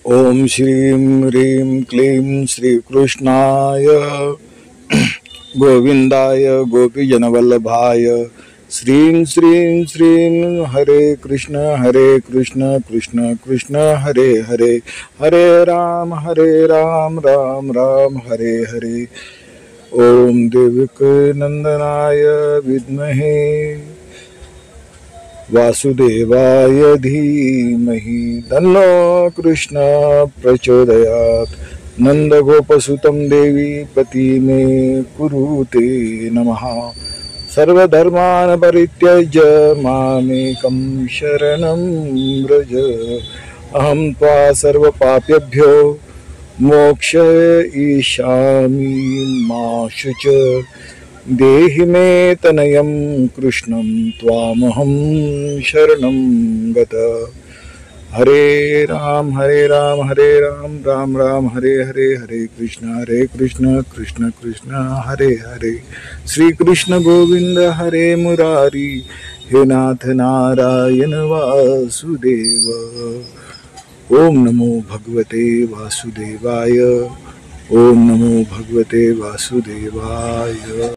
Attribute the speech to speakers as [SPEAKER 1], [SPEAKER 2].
[SPEAKER 1] ओम श्रीं ह्रीं क्लीं श्रीकृष्णाय गोविंदाय गोपीजनवल्लभाय श्रीं श्रीं श्रीं हरे कृष्ण कृष्ण कृष्ण हरे हरे हरे राम राम राम हरे हरे। ओम देवकी नंदनाय विद्महे वासुदेवाय धीमहि तन्नो कृष्ण प्रचोदयात्। नंदगोपसुतं देवी पति मे कुरुते नमः। सर्वधर्मान् परित्यज्य मामेकं शरणं व्रज। अहं त्वा सर्वपापेभ्यो मोक्षयिष्यामि मा शुच। देहि मे तनयं कृष्णं त्वामहं शरणं गत। हरे राम राम राम हरे हरे, हरे कृष्ण कृष्ण कृष्ण हरे हरे। श्री कृष्ण गोविंद हरे मुरारी, हे नाथ नारायण वासुदेव। ओम नमो भगवते वासुदेवाय। ओम नमो भगवते वासुदेवाय।